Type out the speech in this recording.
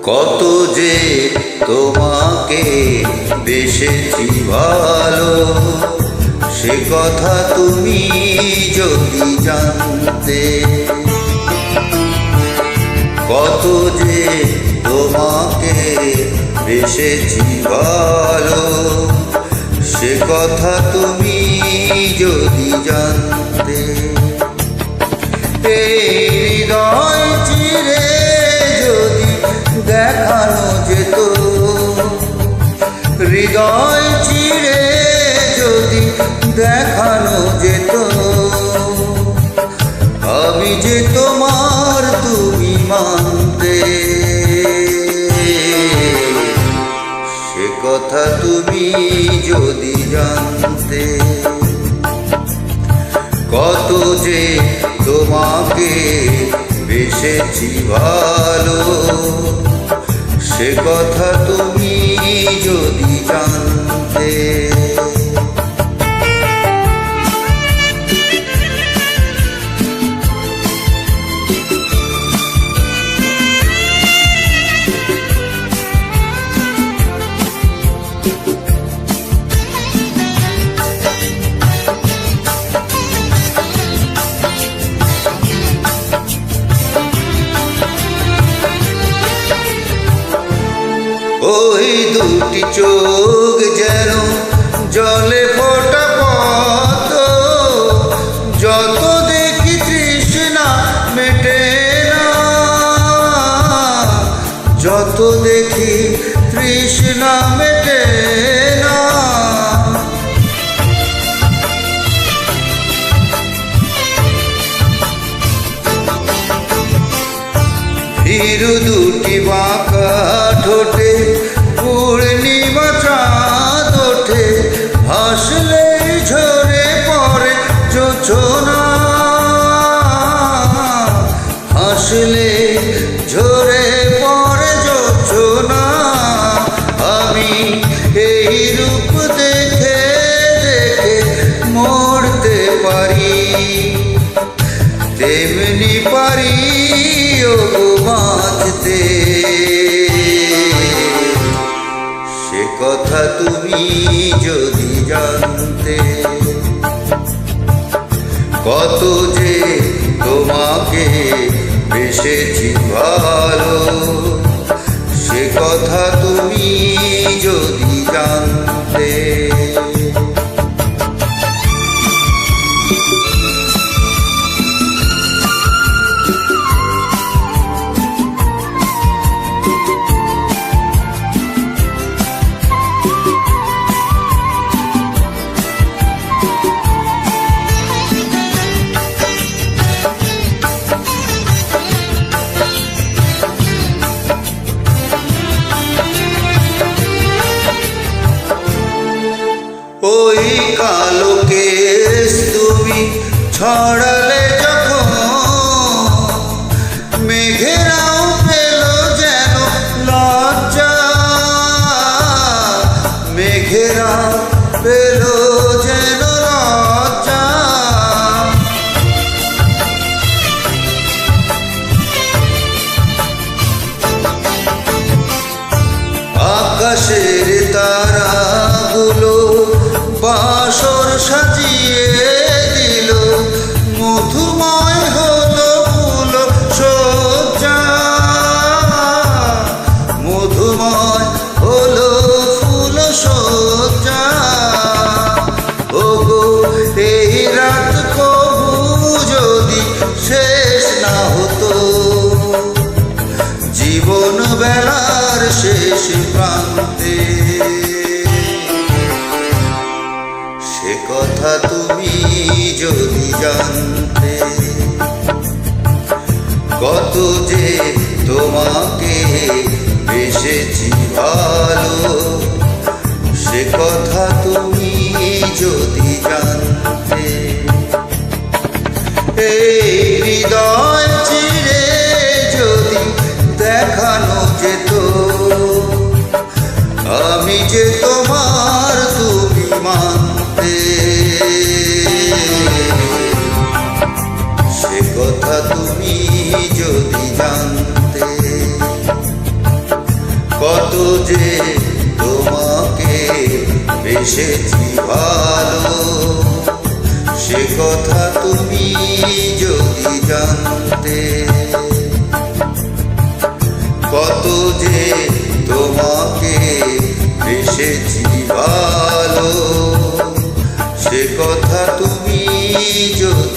কত যে তোমাকে বেসেছি ভালো, সে কথা তুমি যদি জানতে। কত যে তোমাকে বেসেছি ভালো, সে কথা তুমি যদি জানতে। এই হৃদয় চিরে যদি দেখানো যেত, হৃদয় চিরে যদি দেখানো যেত, আমি যে তোমার তুমি মানতে। সে কথা তুমি যদি জানতে। কত যে তোমাকে বেসেছি ভালো, সে কথা তুমি যদি জানতে। ওই দুটি চোখ যেন জলে ফোটা পদ্ম, যত দেখি তৃষ্ণা মেটে না, যত দেখি তৃষ্ণা মেটে না। ভীরু দুটি বাঁকা ঠোঁটে পূর্ণিমা চাঁদ ওঠে, হাসলে ঝরে পড়ে জোছনা, হাসলে ঝরে পড়ে জোছনা। আমি এই রূপ দেখে দেখে মরতে পারি, তেমনি পারি ও বাঁচতে। সে কথা তুমি যদি জানতে। কত যে তোমাকে বেসেছি ভালো, সে কথা তুমি যদি জানতে। ওই কালো কেশ তুমি ছড়ালে যখন, মেঘেরাও পেল যেন লজ্জা, মেঘেরা পেল যেন লজ্জা। আকাশের তারাগুলো বাসর সাজিয়ে দিল, মধুময় হলো ফুল সজ্জা, মধুময় হলো ফুল সজ্জা। ওগো এই রাত কবু যদি শেষ না হতো, জীবন বেলার শেষ প্রান্তে। সে কথা তুমি যদি জানতে। কত যে তোমাকে বেসেছি ভালো, সে কথা তুমি যদি জানতে। এই হৃদয় চিরে যদি দেখানো যেত, আমি যে তোমার তুমি মানতে। সে কথা তুমি যদি জানতে। যে তোমাকে বেসেছি ভালো, সে কথা তুমি যদি জানতে। কত যে তোমাকে বেসেছি ভালো, সে কথা তুমি যদি